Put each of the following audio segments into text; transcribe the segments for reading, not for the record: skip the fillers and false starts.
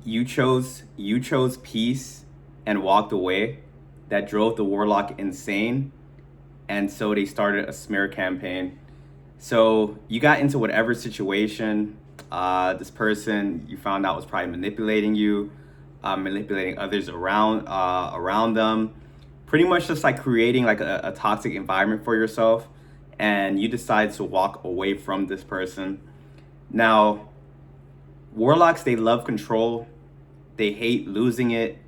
You chose peace and walked away. That drove the Warlock insane, and so they started a smear campaign. So you got into whatever situation. This person you found out was probably manipulating you, manipulating others around them, pretty much just like creating like a toxic environment for yourself, and you decide to walk away from this person. Now, warlocks, they love control. They hate losing it.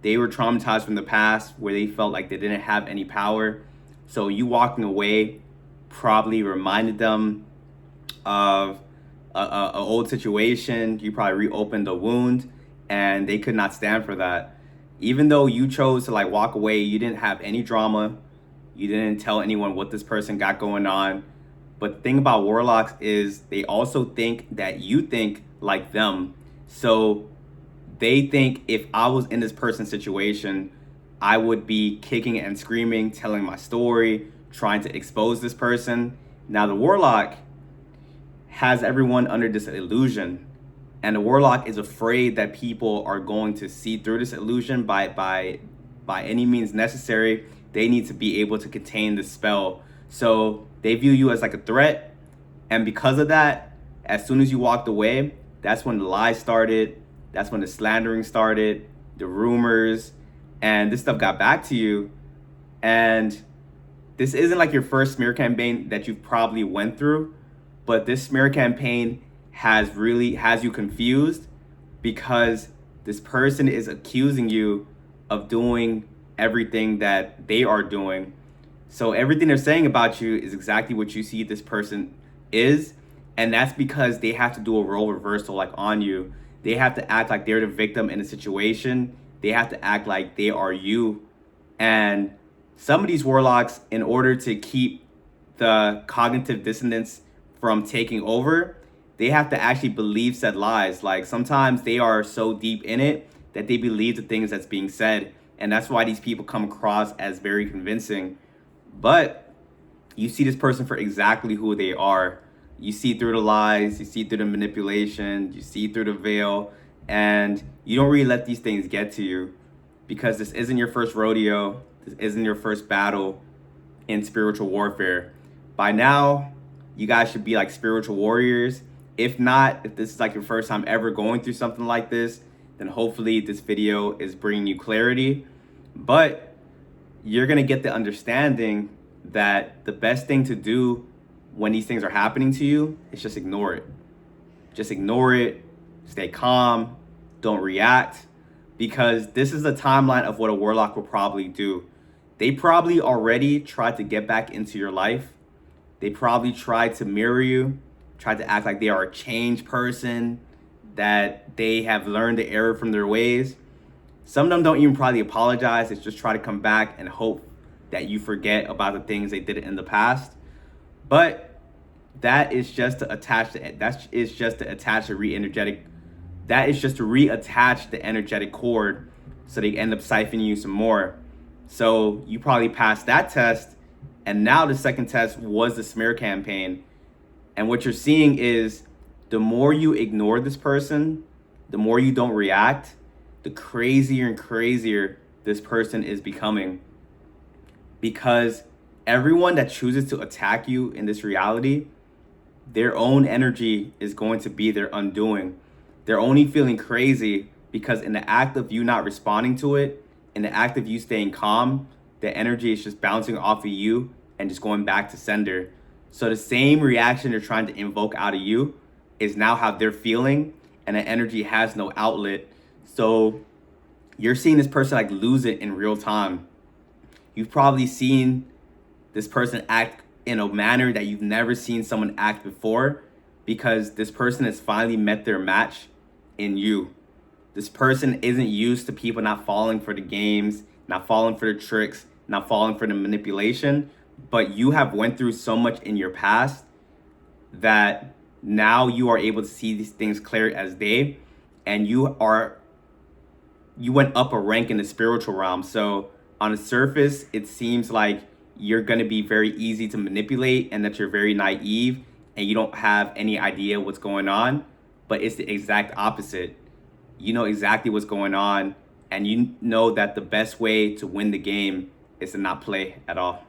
They were traumatized from the past where they felt like they didn't have any power. So you walking away probably reminded them of a old situation. You probably reopened a wound, and they could not stand for that. Even though you chose to like walk away, you didn't have any drama. You didn't tell anyone what this person got going on. But the thing about warlocks is they also think that you think like them. So they think if I was in this person's situation, I would be kicking and screaming, telling my story, trying to expose this person. Now, the warlock has everyone under this illusion, and the warlock is afraid that people are going to see through this illusion by any means necessary. They need to be able to contain the spell. So they view you as like a threat, and because of that, as soon as you walked away, that's when the lies started. That's when the slandering started, the rumors, and this stuff got back to you. And this isn't like your first smear campaign that you've probably went through, but this smear campaign has you confused because this person is accusing you of doing everything that they are doing. So everything they're saying about you is exactly what you see this person is, and that's because they have to do a role reversal like on you. They have to act like they're the victim in a situation. They have to act like they are you. And some of these warlocks, in order to keep the cognitive dissonance from taking over, they have to actually believe said lies. Like sometimes they are so deep in it that they believe the things that's being said. And that's why these people come across as very convincing. But you see this person for exactly who they are. You see through the lies, you see through the manipulation, you see through the veil, and you don't really let these things get to you because this isn't your first rodeo. This isn't your first battle in spiritual warfare. By now, you guys should be like spiritual warriors. If not, if this is like your first time ever going through something like this, then hopefully this video is bringing you clarity. But you're going to get the understanding that the best thing to do when these things are happening to you is just ignore it. Just ignore it. Stay calm. Don't react. Because this is the timeline of what a warlock will probably do. They probably already tried to get back into your life. They probably tried to mirror you, tried to act like they are a changed person, that they have learned the error from their ways. Some of them don't even probably apologize. It's just try to come back and hope that you forget about the things they did in the past. But that is just to attach the re-energetic. That is just to reattach the energetic cord, so they end up siphoning you some more. So you probably passed that test, and now the second test was the smear campaign. And what you're seeing is the more you ignore this person, the more you don't react, the crazier and crazier this person is becoming. Because everyone that chooses to attack you in this reality, their own energy is going to be their undoing. They're only feeling crazy because in the act of you not responding to it, in the act of you staying calm, the energy is just bouncing off of you and just going back to sender. So the same reaction they're trying to invoke out of you is now how they're feeling, and the energy has no outlet. So you're seeing this person like lose it in real time. You've probably seen this person act in a manner that you've never seen someone act before, because this person has finally met their match in you. This person isn't used to people not falling for the games, not falling for the tricks, not falling for the manipulation, but you have went through so much in your past that now you are able to see these things clear as day, and you went up a rank in the spiritual realm. So on the surface, it seems like you're going to be very easy to manipulate and that you're very naive and you don't have any idea what's going on, but it's the exact opposite. you know exactly what's going on, and you know that the best way to win the game is to not play at all.